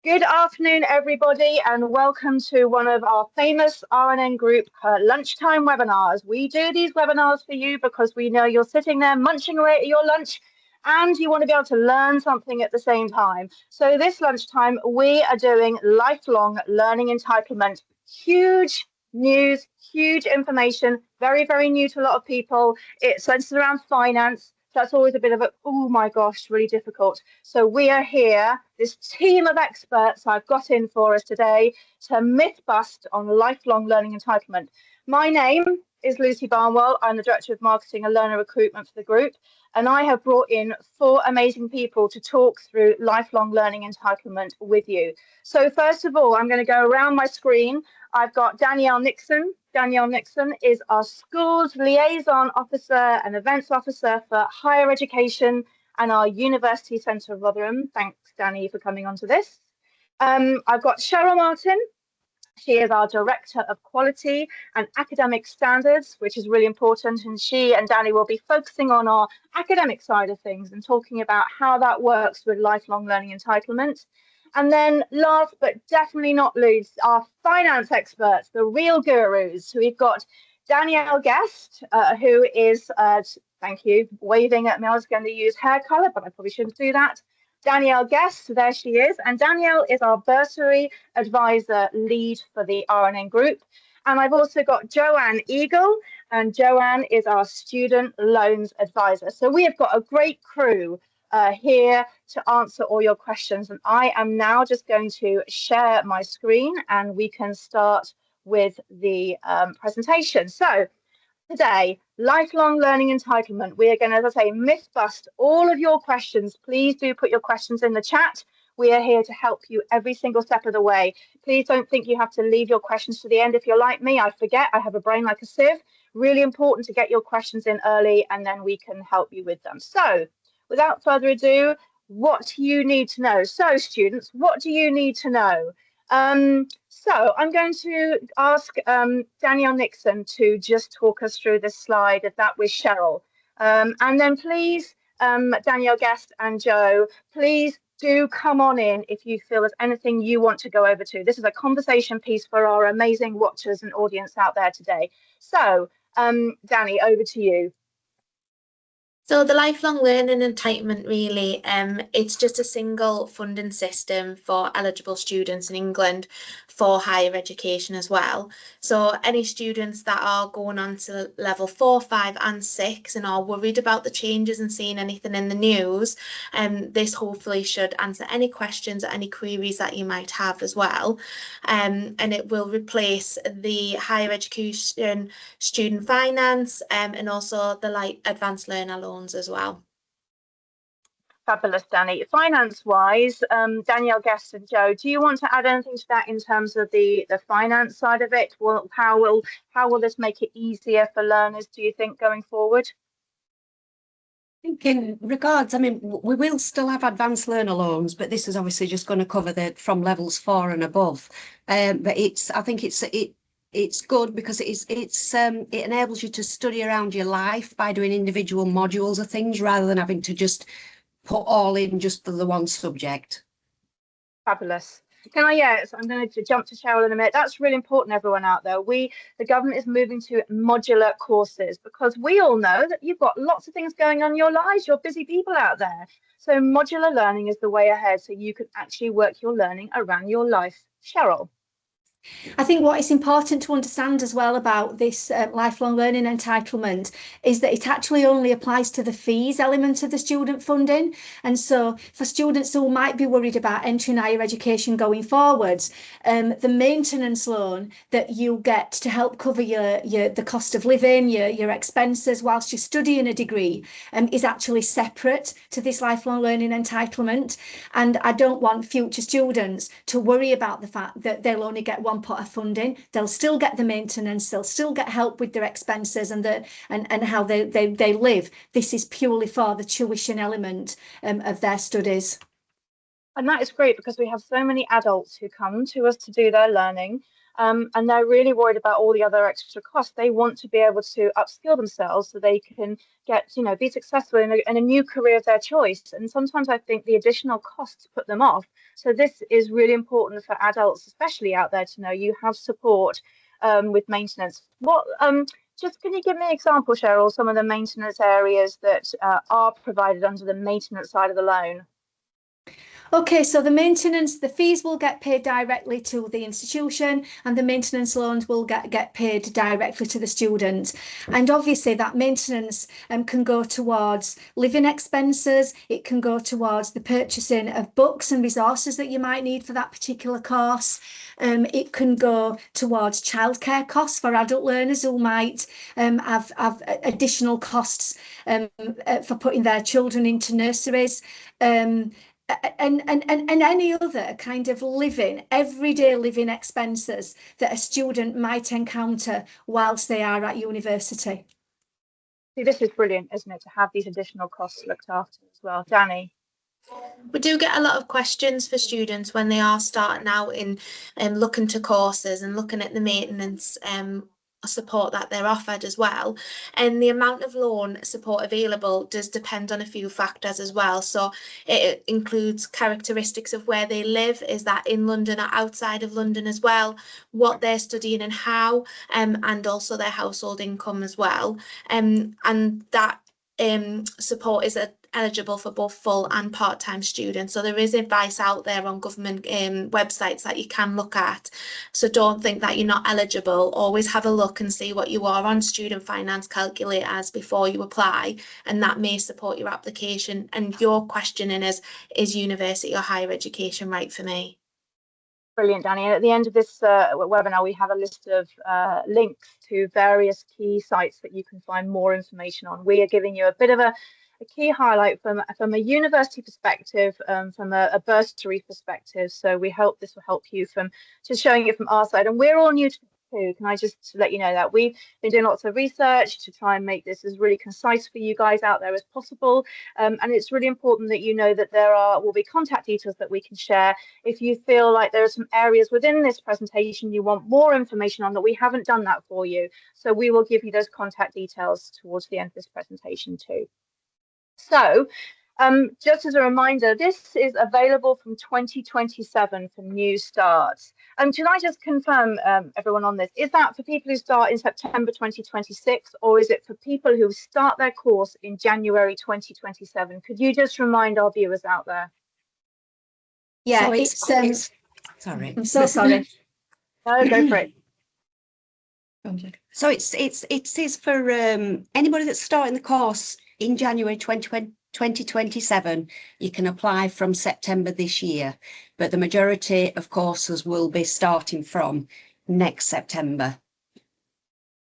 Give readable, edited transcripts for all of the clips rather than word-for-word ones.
Good afternoon, everybody, and welcome to one of our famous RNN Group lunchtime webinars. We do these webinars for you because we know you're sitting there munching away at your lunch and you want to be able to learn something at the same time. So this lunchtime, we are doing lifelong learning entitlement. Huge news, huge information, very, very new to a lot of people. It centers around finance. So that's always a bit of a, oh my gosh, really difficult. So we are here, this team of experts I've got in for us today to myth bust on lifelong learning entitlement. My name is Lucy Barnwell. I'm the Director of Marketing and Learner Recruitment for the group. And I have brought in 4 amazing people to talk through lifelong learning entitlement with you. So first of all, I'm going to go around my screen. I've got Danielle Nixon. Danielle Nixon is our Schools Liaison Officer and Events Officer for Higher Education and our University Centre of Rotherham. Thanks, Danny, for coming on to this. I've got Cheryl Martin. She is our Director of Quality and Academic Standards, which is really important. And she and Danny will be focusing on our academic side of things and talking about how that works with lifelong learning entitlement. And then last but definitely not least, our finance experts, the real gurus. So we've got Danielle Guest, who is, thank you, waving at me. I was going to use hair colour, but I probably shouldn't do that. Danielle Guest, there she is. And Danielle is our bursary advisor lead for the RNN group. And I've also got Joanne Eagle, and Joanne is our student loans advisor. So we have got a great crew here to answer all your questions. And I am now just going to share my screen and we can start with the presentation. So today, lifelong learning entitlement. We are going to, as I say, myth bust all of your questions. Please do put your questions in the chat. We are here to help you every single step of the way. Please don't think you have to leave your questions to the end. If you're like me, I forget. I have a brain like a sieve. Really important to get your questions in early and then we can help you with them. So without further ado, what do you need to know? So students, what do you need to know? So I'm going to ask Danielle Nixon to just talk us through this slide of that with Cheryl. And then please, Danielle Guest and Joe, please do come on in if you feel there's anything you want to go over to. This is a conversation piece for our amazing watchers and audience out there today. So, Danny, over to you. So the lifelong learning entitlement really, it's just a single funding system for eligible students in England for higher education as well. So any students that are going on to level 4, 5 and 6 and are worried about the changes and seeing anything in the news, this hopefully should answer any questions or any queries that you might have as well. And it will replace the higher education student finance and also the advanced learner loans as well. Fabulous, Danny. Finance-wise, Danielle Guest and Joe, do you want to add anything to that in terms of the finance side of it? How will this make it easier for learners, do you think, going forward? I think in regards, I mean, we will still have advanced learner loans, but this is obviously just going to cover from levels 4 and above. But I think it's good because it enables you to study around your life by doing individual modules of things rather than having to just put all in just for the one subject. Fabulous. Can I, yes, I'm going to jump to Cheryl in a minute. That's really important, everyone out there. The government is moving to modular courses because we all know that you've got lots of things going on in your lives. You're busy people out there. So modular learning is the way ahead so you can actually work your learning around your life. Cheryl. I think what is important to understand as well about this lifelong learning entitlement is that it actually only applies to the fees element of the student funding. And so for students who might be worried about entering higher education going forwards, the maintenance loan that you get to help cover the cost of living, your expenses whilst you're studying a degree is actually separate to this lifelong learning entitlement. And I don't want future students to worry about the fact that they'll only get one pot of funding. They'll still get the maintenance, they'll still get help with their expenses and how they live. This is purely for the tuition element of their studies. And that is great because we have so many adults who come to us to do their learning. and they're really worried about all the other extra costs. They want to be able to upskill themselves so they can get, be successful in a new career of their choice. And sometimes I think the additional costs put them off. So this is really important for adults, especially out there, to know you have support with maintenance. Just can you give me an example, Cheryl, some of the maintenance areas that are provided under the maintenance side of the loan? Okay, so the fees will get paid directly to the institution, and the maintenance loans will get paid directly to the student. And obviously that maintenance can go towards living expenses, it can go towards the purchasing of books and resources that you might need for that particular course. It can go towards childcare costs for adult learners who might have additional costs for putting their children into nurseries. And any other kind of everyday living expenses that a student might encounter whilst they are at university. See, this is brilliant, isn't it, to have these additional costs looked after as well. Danny? We do get a lot of questions for students when they are starting out in looking to courses and looking at the maintenance support that they're offered as well, and the amount of loan support available does depend on a few factors as well. So it includes characteristics of where they live, is that in London or outside of London as well, what they're studying and how, and also their household income as well, and that support is eligible for both full and part-time students. So there is advice out there on government websites that you can look at. So don't think that you're not eligible. Always have a look and see what you are on student finance calculators before you apply, and that may support your application. And your questioning is university or higher education right for me? Brilliant, Danny. And at the end of this webinar, we have a list of links to various key sites that you can find more information on. We are giving you a bit of a key highlight from a university perspective, from a bursary perspective. So we hope this will help you from just showing it from our side. And we're all new to too. Can I just let you know that we've been doing lots of research to try and make this as really concise for you guys out there as possible. And it's really important that you know that there will be contact details that we can share if you feel like there are some areas within this presentation you want more information on that we haven't done that for you. So we will give you those contact details towards the end of this presentation too. So just as a reminder, this is available from 2027 for new starts. Can I just confirm, everyone on this, is that for people who start in September 2026, or is it for people who start their course in January 2027? Could you just remind our viewers out there? Yeah, so it's sorry. I'm so sorry. No, go for it. So it is for anybody that's starting the course in January 2027. You can apply from September this year, but the majority of courses will be starting from next September.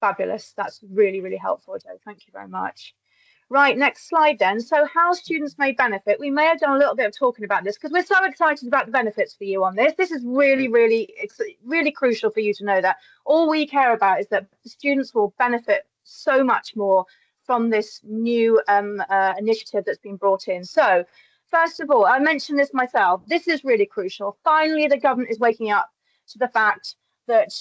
Fabulous. That's really, really helpful, Jo. Thank you very much. Right, next slide then. So how students may benefit. We may have done a little bit of talking about this because we're so excited about the benefits for you on this. This is really, really crucial for you to know that all we care about is that students will benefit so much more from this new initiative that's been brought in. So first of all, I mentioned this myself. This is really crucial. Finally, the government is waking up to the fact that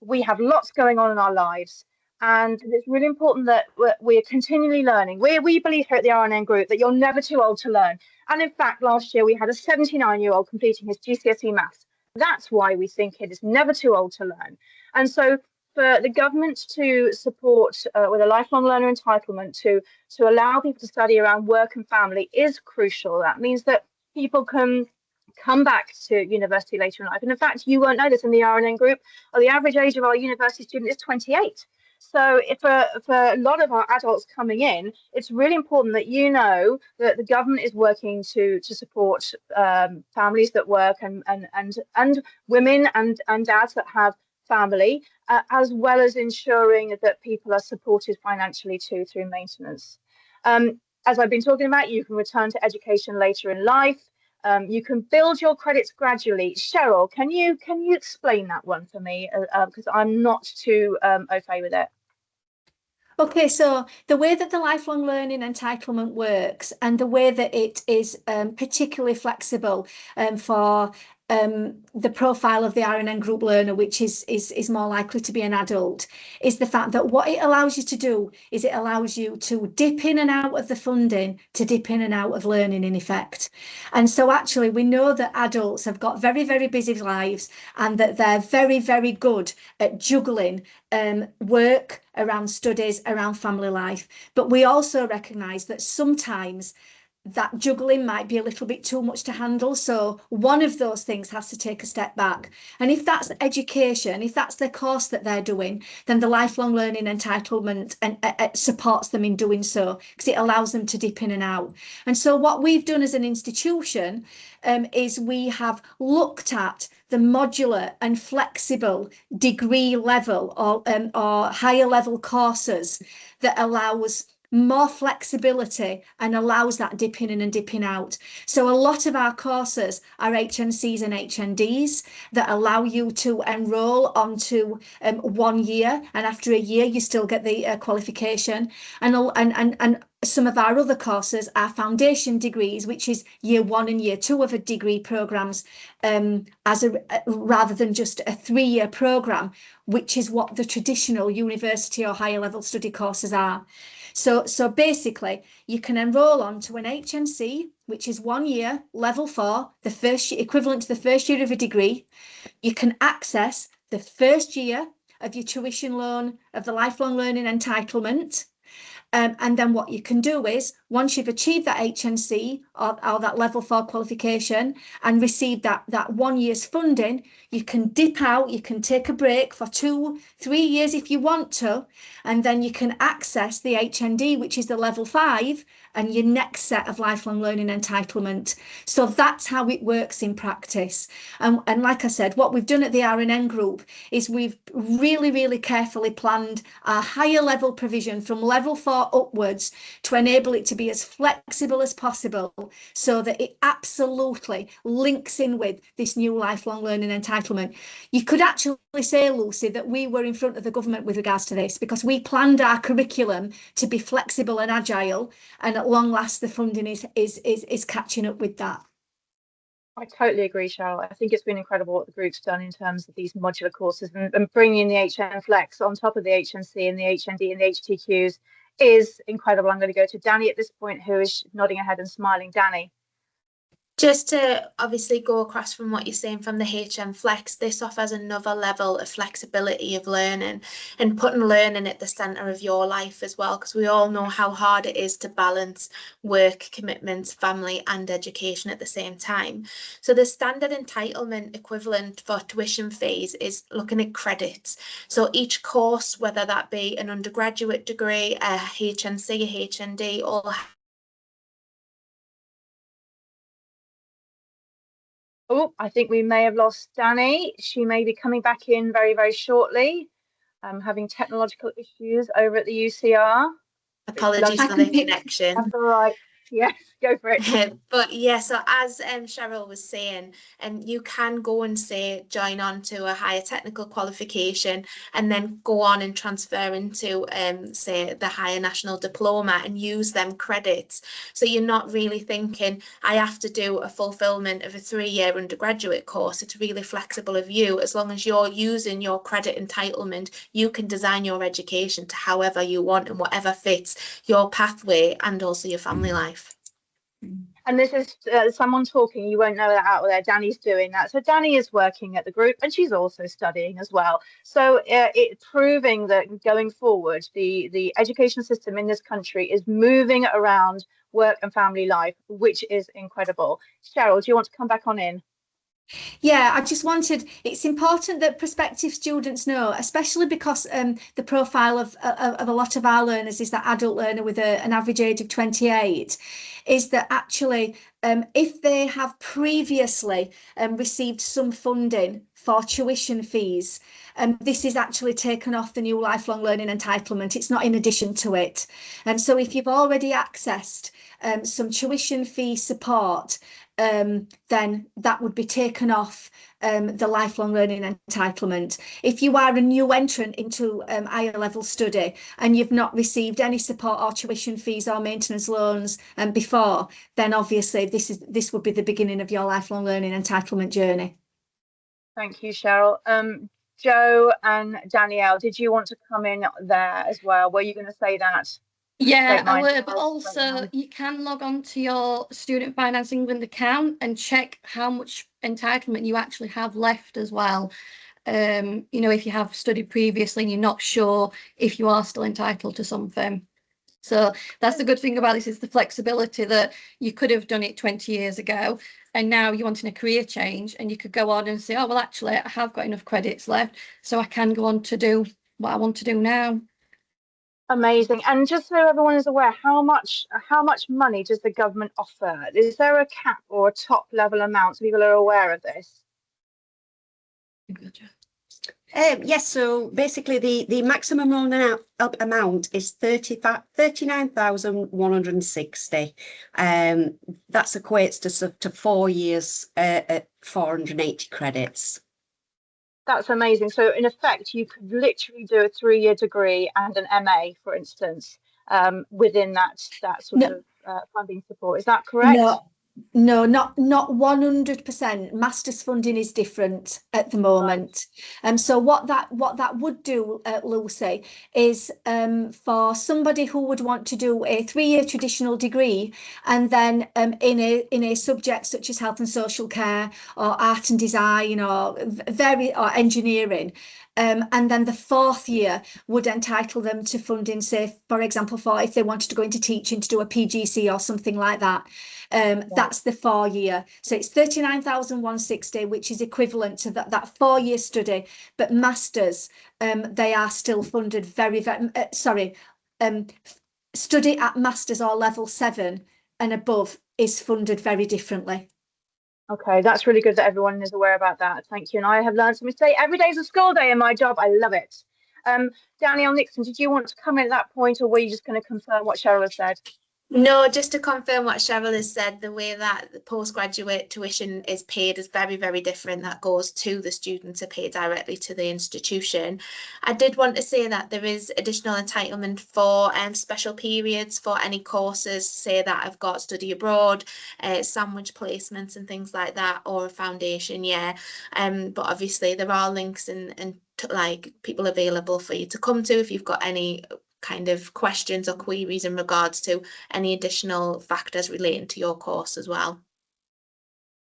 we have lots going on in our lives. And it's really important that we are continually learning. We believe here at the RNN Group that you're never too old to learn. And in fact, last year we had a 79-year-old completing his GCSE maths. That's why we think it is never too old to learn. And so for the government to support with a lifelong learner entitlement to allow people to study around work and family is crucial. That means that people can come back to university later in life. And in fact, you won't know this in the RNN Group, the average age of our university student is 28. So if for a lot of our adults coming in, it's really important that you know that the government is working to support families that work and women and dads that have family, as well as ensuring that people are supported financially too through maintenance. As I've been talking about, you can return to education later in life. You can build your credits gradually. Cheryl, can you explain that one for me? Because I'm not too au fait with it. Okay, so the way that the lifelong learning entitlement works and the way that it is particularly flexible for the profile of the RNN group learner, which is more likely to be an adult, is the fact that what it allows you to do is it allows you to dip in and out of the funding to dip in and out of learning, in effect. And so actually we know that adults have got very, very busy lives, and that they're very, very good at juggling work around studies, around family life. But we also recognise that sometimes that juggling might be a little bit too much to handle. So one of those things has to take a step back. And if that's education, if that's the course that they're doing, then the lifelong learning entitlement and supports them in doing so, because it allows them to dip in and out. And so what we've done as an institution is we have looked at the modular and flexible degree level or higher level courses that allows more flexibility and allows that dipping in and dipping out. So a lot of our courses are HNCs and HNDs that allow you to enrol onto 1 year, and after a year you still get the qualification. And some of our other courses are foundation degrees, which is year 1 and year 2 of a degree programs, rather than just a 3-year program, which is what the traditional university or higher level study courses are. So basically, you can enrol on to an HNC, which is 1 year, level 4, the first year, equivalent to the first year of a degree. You can access the first year of your tuition loan of the lifelong learning entitlement. And then what you can do is, once you've achieved that HNC or that level 4 qualification and received that 1 year's funding, you can dip out, you can take a break for 2-3 years if you want to, and then you can access the HND, which is the level 5, and your next set of lifelong learning entitlement. So that's how it works in practice. And like I said, what we've done at the RNN group is we've really, really carefully planned our higher level provision from level 4 upwards to enable it to be as flexible as possible, so that it absolutely links in with this new lifelong learning entitlement. You could actually say, Lucy, that we were in front of the government with regards to this, because we planned our curriculum to be flexible and agile, and at long last the funding is catching up with that. I totally agree, Cheryl. I think it's been incredible what the group's done in terms of these modular courses, and bringing the HN Flex on top of the HNC and the HND and the HTQs is incredible. I'm going to go to Danny at this point, who is nodding her head and smiling. Danny. Just to obviously go across from what you're saying from the HM Flex, this offers another level of flexibility of learning and putting learning at the centre of your life as well, because we all know how hard it is to balance work commitments, family and education at the same time. So the standard entitlement equivalent for tuition fees is looking at credits. So each course, whether that be an undergraduate degree, a HNC, a HND, all. Oh, I think we may have lost Danny. She may be coming back in very, very shortly. Having technological issues over at the UCR. Apologies for the connection. That's all right. Yes, go for it. But yeah, so as Cheryl was saying, you can go and say join on to a higher technical qualification and then go on and transfer into say the higher national diploma and use them credits. So you're not really thinking I have to do a fulfillment of a 3-year undergraduate course. It's really flexible of you. As long as you're using your credit entitlement, you can design your education to however you want and whatever fits your pathway and also your family life. And this is someone talking, you won't know that out there. Danny's doing that. So Danny is working at the group and she's also studying as well. So it's proving that going forward, the education system in this country is moving around work and family life, which is incredible. Cheryl, do you want to come back on in? Yeah, I just wanted, it's important that prospective students know, especially because the profile of a lot of our learners is that adult learner with an average age of 28, is that actually if they have previously received some funding for tuition fees, this is actually taken off the new lifelong learning entitlement. It's not in addition to it. And so if you've already accessed some tuition fee support, then that would be taken off the lifelong learning entitlement. If you are a new entrant into higher level study and you've not received any support or tuition fees or maintenance loans before, then obviously this would be the beginning of your lifelong learning entitlement journey. Thank you, Cheryl. Joe and Danielle, did you want to come in there as well? Were you going to say that? Yeah, I would, but also you can log on to your Student Finance England account and check how much entitlement you actually have left as well. You know, if you have studied previously and you're not sure if you are still entitled to something. So that's the good thing about this, is the flexibility that you could have done it 20 years ago and now you're wanting a career change, and you could go on and say, oh, well, actually, I have got enough credits left, so I can go on to do what I want to do now. Amazing. And just so everyone is aware, how much money does the government offer? Is there a cap or a top level amount so people are aware of this? Yes, so basically the maximum amount is 39,160. That equates to 4 years at 480 credits. That's amazing. So in effect, you could literally do a 3-year degree and an MA, for instance, within that sort of funding support. Is that correct? No, not 100%. Masters funding is different at the moment. So what that would do, Lucy, is for somebody who would want to do a 3-year traditional degree and then in a subject such as health and social care or art and design or engineering. And then the 4th year would entitle them to funding, say, for example, for if they wanted to go into teaching to do a PGC or something like that. That's the 4 year. So it's 39,160, which is equivalent to that 4-year study. But masters, they are still funded study at masters or level 7 and above is funded very differently. Okay, that's really good that everyone is aware about that. Thank you. And I have learned something today. Every day is a school day in my job. I love it. Danielle Nixon, did you want to come in at that point, or were you just going to confirm what Cheryl has said? No, just to confirm what Cheryl has said, the way that the postgraduate tuition is paid is very, very different. That goes to the student to pay directly to the institution. I did want to say that there is additional entitlement for special periods for any courses, say that I've got study abroad, sandwich placements and things like that, or a foundation year. But obviously there are links and like people available for you to come to if you've got any kind of questions or queries in regards to any additional factors relating to your course as well.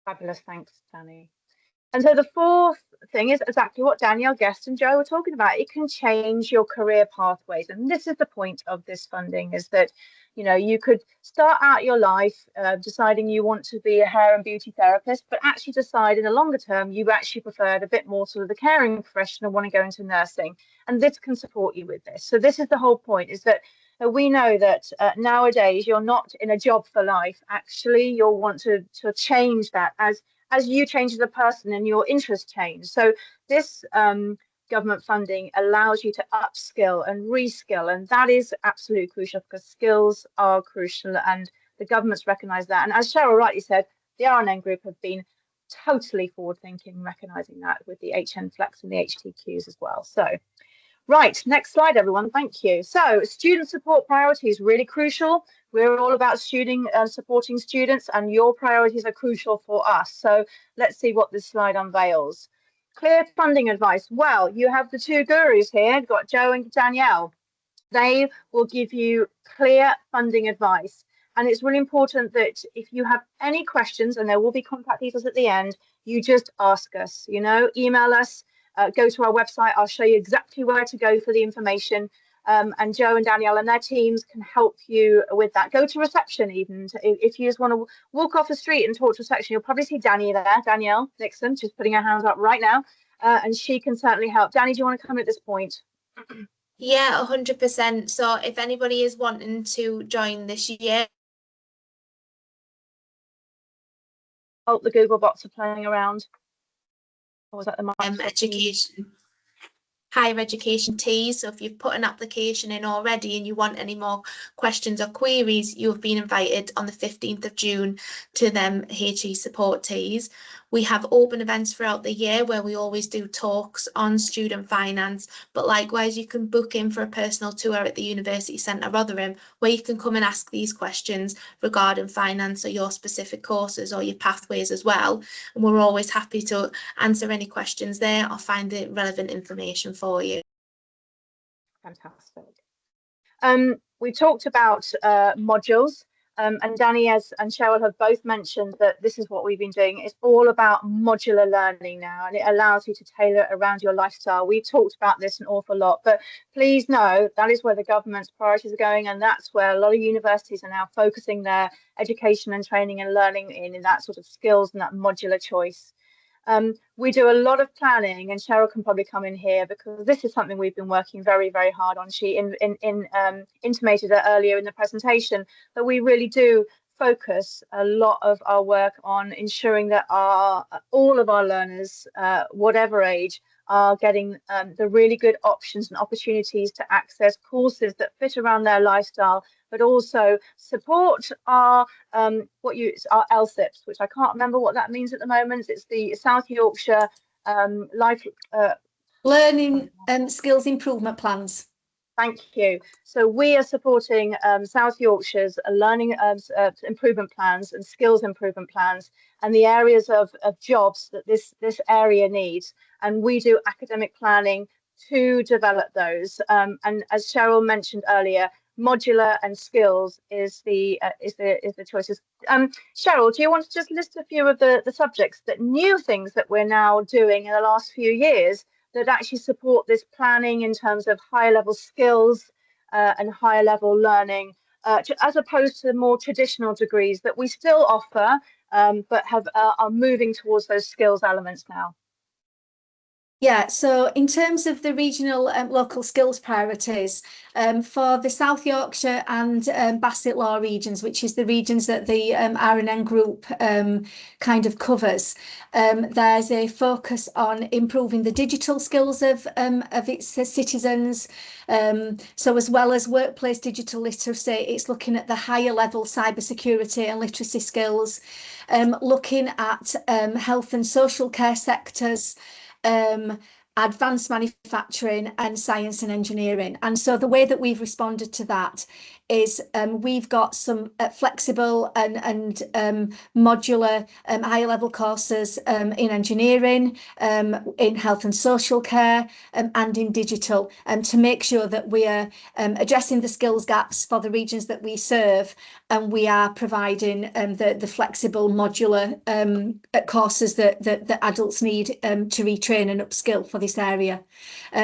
Fabulous, thanks, Danny. And so the 4th thing is exactly what Danielle, Guest and Joe were talking about. It can change your career pathways. And this is the point of this funding, is that, you know, you could start out your life deciding you want to be a hair and beauty therapist, but actually decide in the longer term you actually preferred a bit more sort of the caring profession and want to go into nursing. And this can support you with this. So this is the whole point, is that we know that nowadays you're not in a job for life. Actually, you'll want to change that as you change as a person and your interests change. So this government funding allows you to upskill and reskill, and that is absolutely crucial because skills are crucial, and the government's recognised that. And as Cheryl rightly said, the RNN group have been totally forward-thinking, recognising that with the HN Flex and the HTQs as well. So, right, next slide, everyone. Thank you. So, student support priorities, really crucial. We're all about supporting students, and your priorities are crucial for us. So let's see what this slide unveils. Clear funding advice. Well, you have the 2 gurus here. You've got Joe and Danielle. They will give you clear funding advice. And it's really important that if you have any questions, and there will be contact details at the end, you just ask us, you know, email us, go to our website. I'll show you exactly where to go for the information. And Joe and Danielle and their teams can help you with that. Go to reception even. If you just want to walk off the street and talk to reception, you'll probably see Danny there, Danielle Nixon, just putting her hands up right now. And she can certainly help. Danny, do you want to come at this point? Yeah, 100%. So if anybody is wanting to join this year. Oh, the Google bots are playing around. Or was that the Microsoft education. higher education teas. So if you've put an application in already and you want any more questions or queries, you have been invited on the 15th of June to them HE support teas. We have open events throughout the year where we always do talks on student finance, but likewise you can book in for a personal tour at the University Centre Rotherham, where you can come and ask these questions regarding finance or your specific courses or your pathways as well. And we're always happy to answer any questions there or find the relevant information for you. Fantastic. We talked about modules, and Danny and Cheryl have both mentioned that this is what we've been doing. It's all about modular learning now, and it allows you to tailor it around your lifestyle. We've talked about this an awful lot, but please know that is where the government's priorities are going, and that's where a lot of universities are now focusing their education and training and learning in that sort of skills and that modular choice. We do a lot of planning, and Cheryl can probably come in here because this is something we've been working very, very hard on. She intimated it earlier in the presentation that we really do focus a lot of our work on ensuring that all of our learners, whatever age, are getting the really good options and opportunities to access courses that fit around their lifestyle, but also support our our LSIPs, which I can't remember what that means at the moment. It's the South Yorkshire Learning skills improvement plans. Thank you. So we are supporting South Yorkshire's learning improvement plans and skills improvement plans and the areas of jobs that this area needs. And we do academic planning to develop those. And as Cheryl mentioned earlier, modular and skills is the choices. Cheryl, do you want to just list a few of the subjects, that new things that we're now doing in the last few years that actually support this planning in terms of higher level skills and higher level learning, as opposed to more traditional degrees that we still offer, but are moving towards those skills elements now? Yeah, so in terms of the regional local skills priorities, for the South Yorkshire and Basset Law regions, which is the regions that the R&N group kind of covers, there's a focus on improving the digital skills of its citizens. So as well as workplace digital literacy, it's looking at the higher level cybersecurity and literacy skills, looking at health and social care sectors, advanced manufacturing and science and engineering. And so the way that we've responded to that is we've got some flexible and modular higher level courses in engineering, in health and social care, and in digital, to make sure that we are addressing the skills gaps for the regions that we serve, and we are providing the flexible modular courses that adults need to retrain and upskill for this area.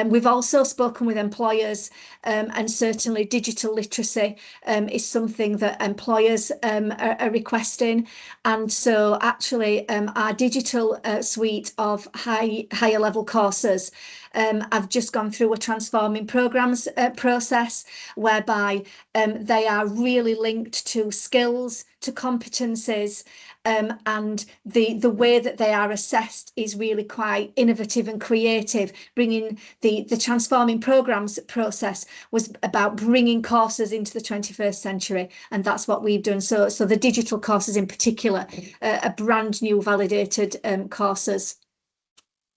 We've also spoken with employers, and certainly digital literacy is something that employers are requesting. And so actually our digital suite of higher level courses, I've just gone through a transforming programs process whereby they are really linked to skills, to competencies, and the way that they are assessed is really quite innovative and creative. Bringing the transforming programs process was about bringing courses into the 21st century, and that's what we've done. So the digital courses in particular are brand new validated courses.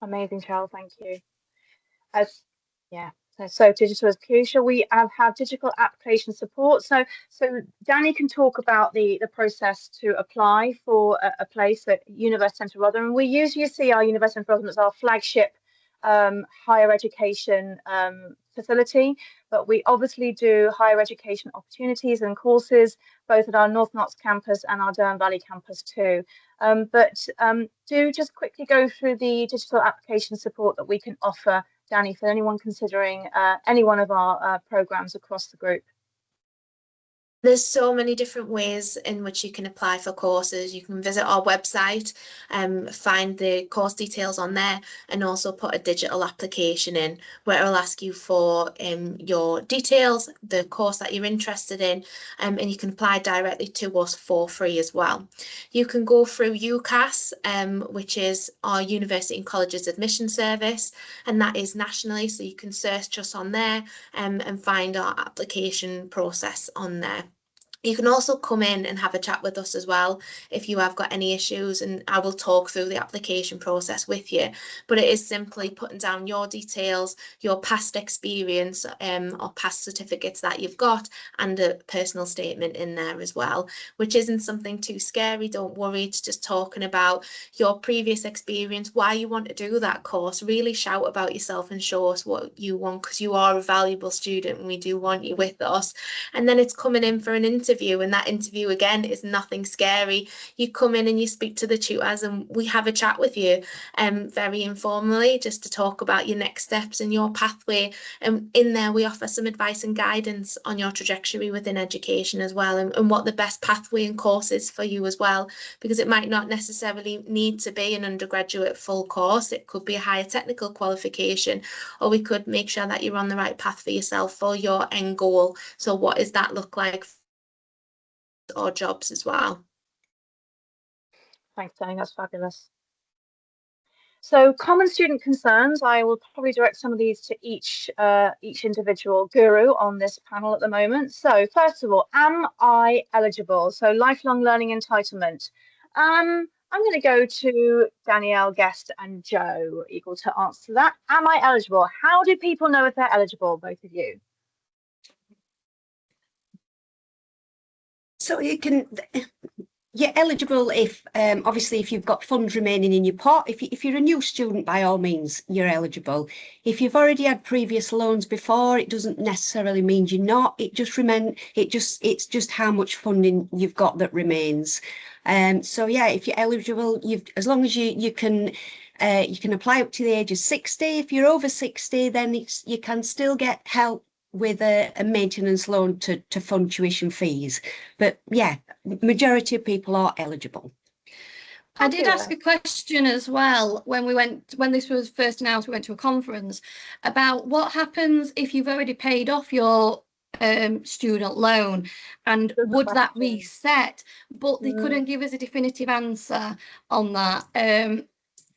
Amazing, Cheryl, thank you. So digital is crucial. We have digital application support. So Danny can talk about the process to apply for a place at University Centre Rotherham. We usually see our University Centre Rotherham as our flagship higher education facility, but we obviously do higher education opportunities and courses both at our North Notts campus and our Durham Valley campus too. But do just quickly go through the digital application support that we can offer, Danny, for anyone considering any one of our programs across the group. There's so many different ways in which you can apply for courses. You can visit our website, find the course details on there, and also put a digital application in where it will ask you for your details, the course that you're interested in, and you can apply directly to us for free as well. You can go through UCAS, which is our University and Colleges Admission Service, and that is nationally, so you can search us on there and find our application process on there. You can also come in and have a chat with us as well if you have got any issues, and I will talk through the application process with you. But it is simply putting down your details, your past experience or past certificates that you've got, and a personal statement in there as well, which isn't something too scary. Don't worry, it's just talking about your previous experience, why you want to do that course. Really shout about yourself and show us what you want, because you are a valuable student and we do want you with us. And then it's coming in for an interview, and that interview again is nothing scary. You come in and you speak to the tutors and we have a chat with you very informally, just to talk about your next steps and your pathway. And in there we offer some advice and guidance on your trajectory within education as well, and what the best pathway and course is for you as well, because it might not necessarily need to be an undergraduate full course. It could be a higher technical qualification, or we could make sure that you're on the right path for yourself for your end goal. So what does that look like or jobs as well? Thanks, Danny. That's fabulous. So common student concerns, I will probably direct some of these to each individual guru on this panel at the moment. So first of all, am I eligible? So lifelong learning entitlement. I'm going to go to Danielle, Guest, and Joe, equal to answer that. Am I eligible? How do people know if they're eligible, both of you? So you're eligible if, obviously, if you've got funds remaining in your pot. If you're a new student, by all means, you're eligible. If you've already had previous loans before, it doesn't necessarily mean you're not. It's just how much funding you've got that remains. So yeah, if you're eligible, as long as you can apply up to the age of 60. If you're over 60, then you can still get help with a maintenance loan to fund tuition fees. But yeah, majority of people are eligible. I did ask a question as well when this was first announced. We went to a conference about what happens if you've already paid off your student loan, and would that reset? But they couldn't give us a definitive answer on that.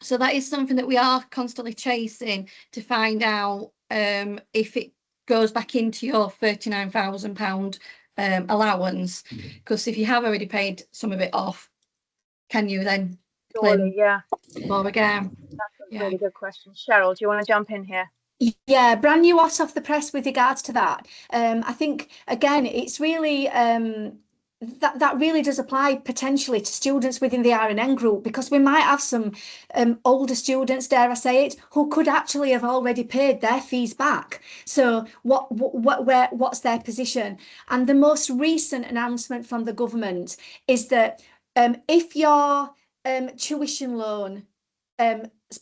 So that is something that we are constantly chasing to find out if it goes back into your £39,000 allowance, because if you have already paid some of it off, can you then claim more again? That's a really good question. Cheryl, do you want to jump in here? Yeah, brand new hot off the press with regards to that. I think again, it's really that really does apply potentially to students within the R&N group, because we might have some older students, dare I say it, who could actually have already paid their fees back. So what's their position? And the most recent announcement from the government is that if your tuition loan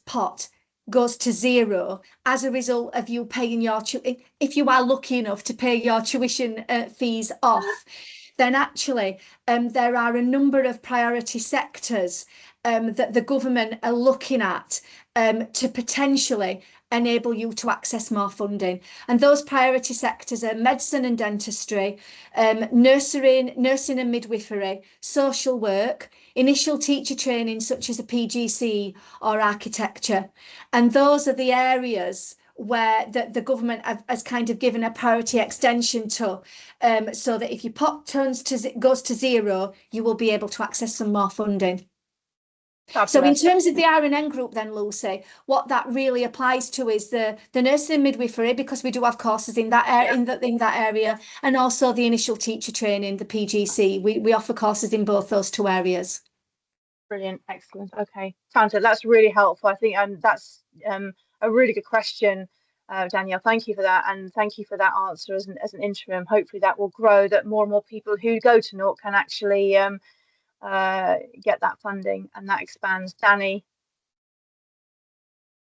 pot goes to zero as a result of you paying your if you are lucky enough to pay your tuition fees off, then actually there are a number of priority sectors that the government are looking at to potentially enable you to access more funding. And those priority sectors are medicine and dentistry, nursing and midwifery, social work, initial teacher training such as a PGC or architecture. And those are the areas where the government has kind of given a priority extension to, so that if your pot goes to zero, you will be able to access some more funding. Fabulous. So in terms of the R&N group then, Lucy, what that really applies to is the nursing and midwifery, because we do have courses in that area, and also the initial teacher training, the PGC. We offer courses in both those two areas. Brilliant, excellent. Okay, Tanta, that's really helpful. I think that's a really good question, Danielle. Thank you for that, and thank you for that answer as an interim. Hopefully that will grow, that more and more people who go to North can actually get that funding, and that expands. Danny?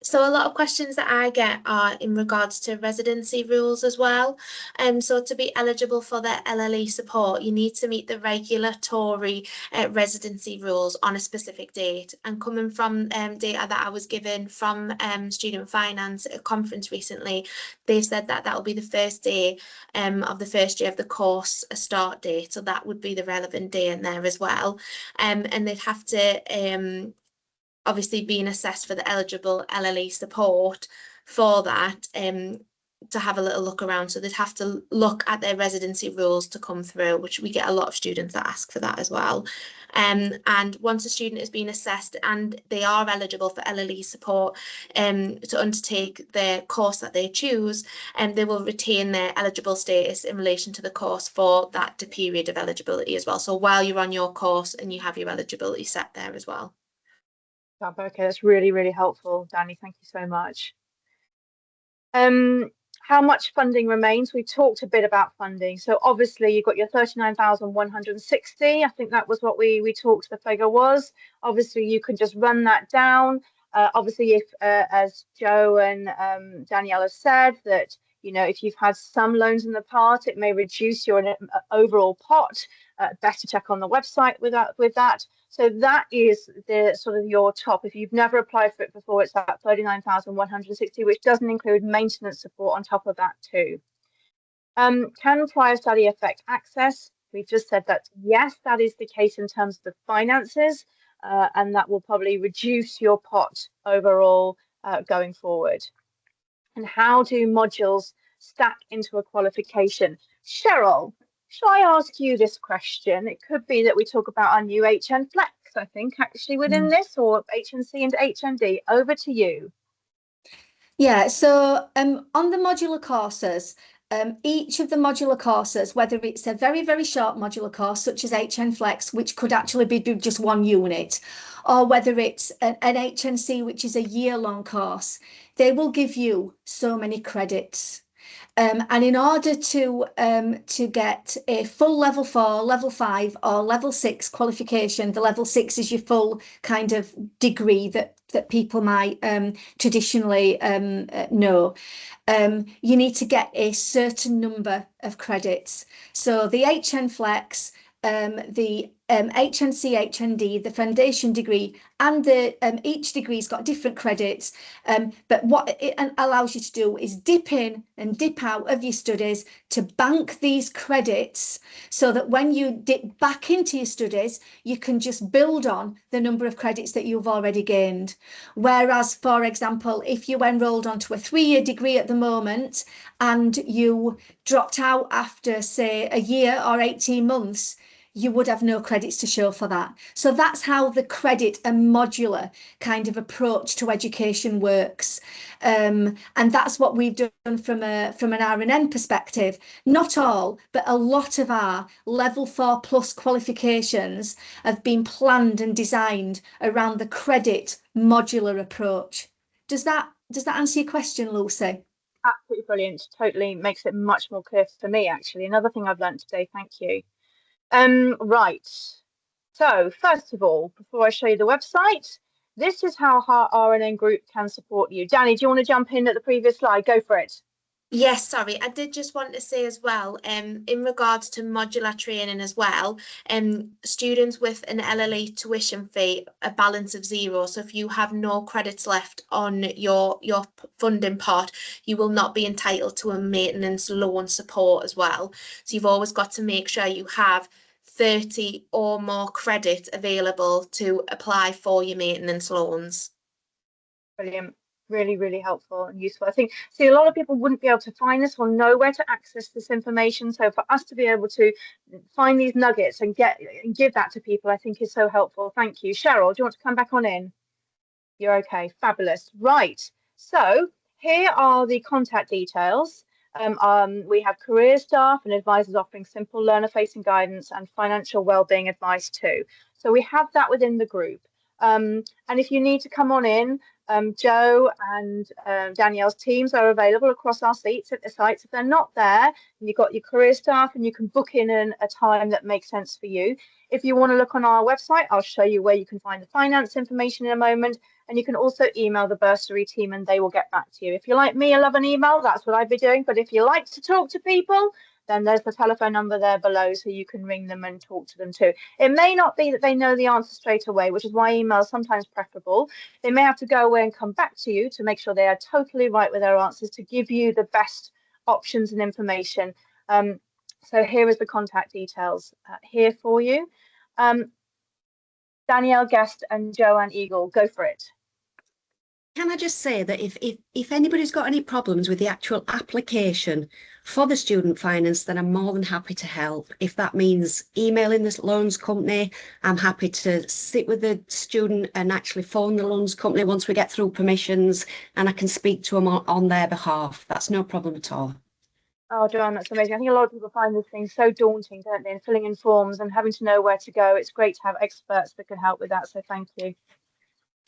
So a lot of questions that I get are in regards to residency rules as well. So to be eligible for the LLE support, you need to meet the regulatory residency rules on a specific date. And coming from data that I was given from Student Finance at a conference recently, they said that that will be the first day of the first year of the course start date. So that would be the relevant day in there as well. And they'd have to obviously being assessed for the eligible LLE support for that to have a little look around. So they'd have to look at their residency rules to come through, which we get a lot of students that ask for that as well. And once a student has been assessed and they are eligible for LLE support to undertake the course that they choose, they will retain their eligible status in relation to the course for that period of eligibility as well. So while you're on your course and you have your eligibility set there as well. Okay, that's really, really helpful, Danny. Thank you so much. How much funding remains? We talked a bit about funding. So obviously you've got your 39,160. I think that was what we talked, the figure was. Obviously you can just run that down. Obviously if, as Joe and Danielle have said, that if you've had some loans in the past, it may reduce your overall pot. Better check on the website with that. So that is the sort of your top. If you've never applied for it before, it's at 39,160, which doesn't include maintenance support on top of that too. Can prior study affect access? We've just said that yes, that is the case in terms of the finances, and that will probably reduce your pot overall going forward. And how do modules stack into a qualification? Cheryl, shall I ask you this question? It could be that we talk about our new HN Flex, I think, actually within this, or HNC into HND. Over to you. Yeah, so on the modular courses, each of the modular courses, whether it's a very, very short modular course, such as HN Flex, which could actually be just one unit, or whether it's an HNC, which is a year-long course, they will give you so many credits. And in order to get a full level 4, level 5 or level 6 qualification, the level 6 is your full kind of degree that people might traditionally know. You need to get a certain number of credits. So the HN Flex, the HNC, HND, the foundation degree, and the each degree's got different credits. But what it allows you to do is dip in and dip out of your studies to bank these credits so that when you dip back into your studies, you can just build on the number of credits that you've already gained. Whereas, for example, if you enrolled onto a 3-year degree at the moment and you dropped out after, say, a year or 18 months, you would have no credits to show for that. So that's how the credit and modular kind of approach to education works. And that's what we've done from an R&N perspective. Not all, but a lot of our level 4+ qualifications have been planned and designed around the credit modular approach. Does that answer your question, Lucy? Absolutely brilliant. Totally makes it much more clear for me, actually. Another thing I've learned today. Thank you. Right. So first of all, before I show you the website, this is how our R&N group can support you. Danny, do you want to jump in at the previous slide? Go for it. Yes, sorry, I did just want to say as well, in regards to modular training as well, students with an LLE tuition fee, a balance of 0. So if you have no credits left on your funding pot, you will not be entitled to a maintenance loan support as well. So you've always got to make sure you have 30 or more credits available to apply for your maintenance loans. Brilliant. Really, really helpful and useful. I think, see, a lot of people wouldn't be able to find this or know where to access this information. So for us to be able to find these nuggets and give that to people, I think is so helpful. Thank you. Cheryl, do you want to come back on in? You're okay. Fabulous. Right. So here are the contact details. We have career staff and advisors offering simple learner-facing guidance and financial well-being advice too. So we have that within the group. And if you need to come on in, Joe and Danielle's teams are available across our sites. If they're not there, you've got your career staff and you can book in a time that makes sense for you. If you want to look on our website, I'll show you where you can find the finance information in a moment. And you can also email the bursary team and they will get back to you. If you're like me, I love an email, that's what I'd be doing. But if you like to talk to people, then there's the telephone number there below, so you can ring them and talk to them too. It may not be that they know the answer straight away, which is why email is sometimes preferable. They may have to go away and come back to you to make sure they are totally right with their answers, to give you the best options and information. So here is the contact details here for you. Danielle Guest and Joanne Eagle, go for it. Can I just say that if anybody's got any problems with the actual application for the student finance, then I'm more than happy to help. If that means emailing the loans company, I'm happy to sit with the student and actually phone the loans company once we get through permissions, and I can speak to them on their behalf. That's no problem at all. Oh, Joanne, that's amazing. I think a lot of people find this thing so daunting, don't they? And filling in forms and having to know where to go. It's great to have experts that can help with that. So thank you.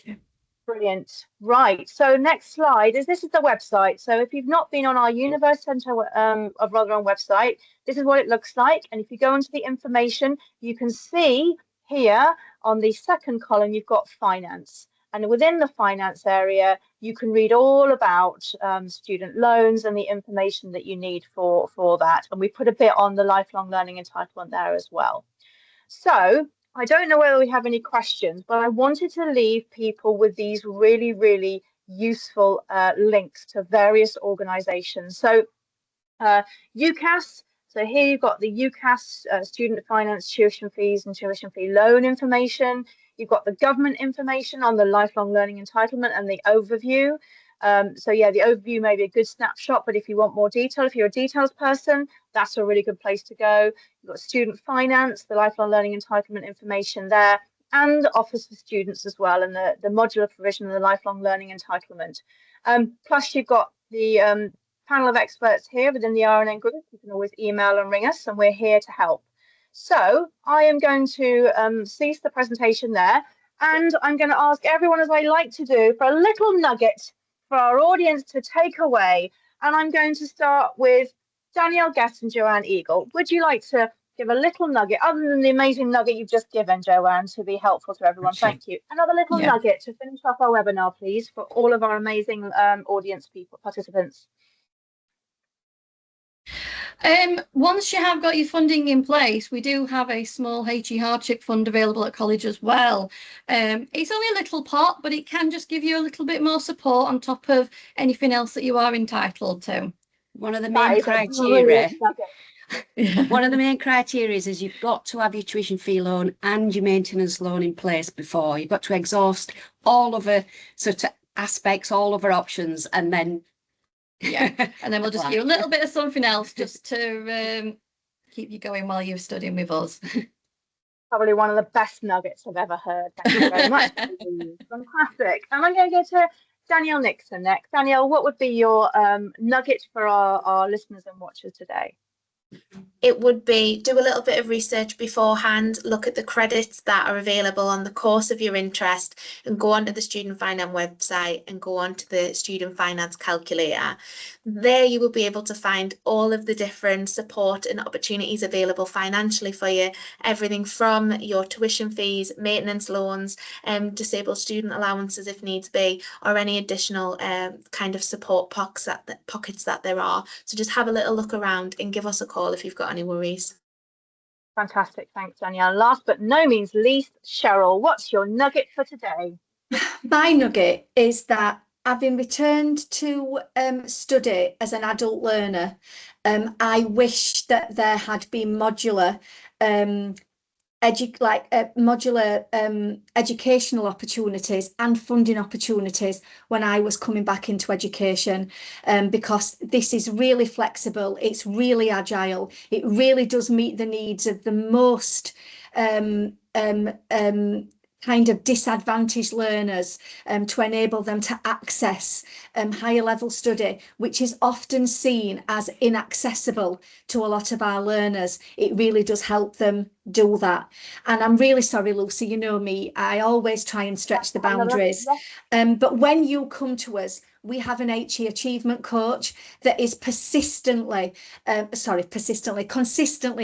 Okay. Brilliant. Right. So next slide is, this is the website. So if you've not been on our Universe Centre of Rotherham website, this is what it looks like. And if you go into the information, you can see here on the second column, you've got finance. And within the finance area, you can read all about student loans and the information that you need for that. And we put a bit on the lifelong learning entitlement there as well. So I don't know whether we have any questions, but I wanted to leave people with these really, really useful links to various organizations. So UCAS, so here you've got the UCAS student finance tuition fees and tuition fee loan information. You've got the government information on the lifelong learning entitlement and the overview. So yeah, the overview may be a good snapshot, but if you want more detail, if you're a details person, that's a really good place to go. You've got student finance, the lifelong learning entitlement information there, and offers for students as well, and the modular provision of the lifelong learning entitlement. Plus you've got the panel of experts here within the RNN group. You can always email and ring us, and we're here to help. So I am going to cease the presentation there, and I'm going to ask everyone, as I like to do, for a little nugget for our audience to take away. And I'm going to start with Danielle Guest and Joanne Eagle. Would you like to give a little nugget, other than the amazing nugget you've just given, Joanne, to be helpful to everyone? Sure. Thank you. Another little nugget to finish off our webinar, please, for all of our amazing audience people, participants. Once you have got your funding in place, we do have a small HE hardship fund available at college as well. It's only a little pot, but it can just give you a little bit more support on top of anything else that you are entitled to. One of the main criteria. One of the main criteria is you've got to have your tuition fee loan and your maintenance loan in place before. You've got to exhaust all of the sort of aspects, all of our options, and then and then we'll just give you a little bit of something else just to keep you going while you're studying with us. Probably one of the best nuggets I've ever heard. Thank you very much. Fantastic. And I'm going to go to Danielle Nixon next. Danielle, what would be your nugget for our listeners and watchers today? It would be do a little bit of research beforehand, look at the credits that are available on the course of your interest, and go onto the Student Finance website and go onto the Student Finance calculator. There you will be able to find all of the different support and opportunities available financially for you, everything from your tuition fees, maintenance loans, disabled student allowances if needs be, or any additional kind of support pockets that there are. So just have a little look around and give us a call if you've got any worries. Fantastic. Thanks, Danielle. Last but no means least, Cheryl, what's your nugget for today? My nugget is that having returned to study as an adult learner, I wish that there had been modular educational opportunities and funding opportunities when I was coming back into education, because this is really flexible, it's really agile, it really does meet the needs of the most kind of disadvantaged learners, to enable them to access higher level study, which is often seen as inaccessible to a lot of our learners. It really does help them do that. And I'm really sorry, Lucy, you know me, I always try and stretch the boundaries. But when you come to us we have an HE achievement coach that is consistently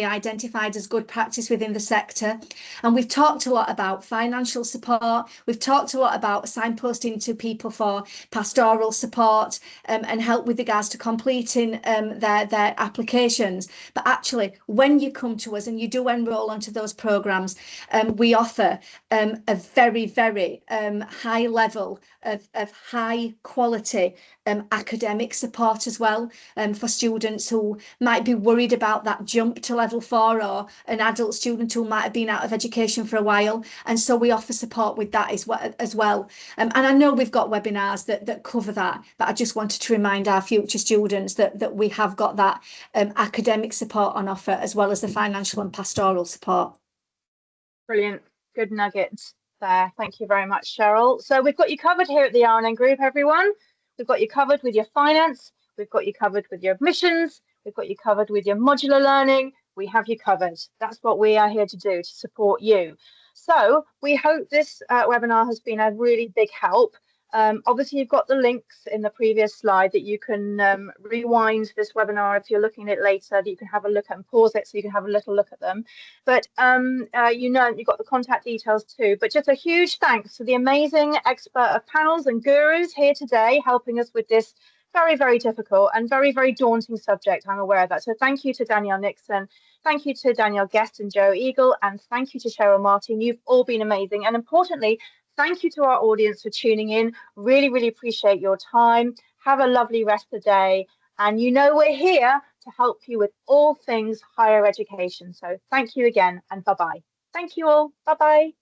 identified as good practice within the sector. And we've talked a lot about financial support. We've talked a lot about signposting to people for pastoral support and help with regards to completing their applications. But actually, when you come to us and you do enrol onto those programmes, we offer a very, very high level of high quality academic support as well for students who might be worried about that jump to level 4, or an adult student who might have been out of education for a while. And so we offer support with that as well. And I know we've got webinars that cover that, but I just wanted to remind our future students that we have got that academic support on offer, as well as the financial and pastoral support. Brilliant. Good nuggets there. Thank you very much, Cheryl. So we've got you covered here at the RNN Group, everyone. We've got you covered with your finance. We've got you covered with your admissions. We've got you covered with your modular learning. We have you covered. That's what we are here to do, to support you. So we hope this webinar has been a really big help. Obviously, you've got the links in the previous slide that you can rewind this webinar if you're looking at it later, that you can have a look at and pause it so you can have a little look at them. But you know, you've got the contact details too. But just a huge thanks to the amazing expert of panels and gurus here today, helping us with this very, very difficult and very, very daunting subject. I'm aware of that. So thank you to Danielle Nixon. Thank you to Danielle Guest and Joe Eagle. And thank you to Cheryl Martin. You've all been amazing. And importantly, thank you to our audience for tuning in. Really, really appreciate your time. Have a lovely rest of the day. And you know we're here to help you with all things higher education. So thank you again and bye-bye. Thank you all. Bye-bye.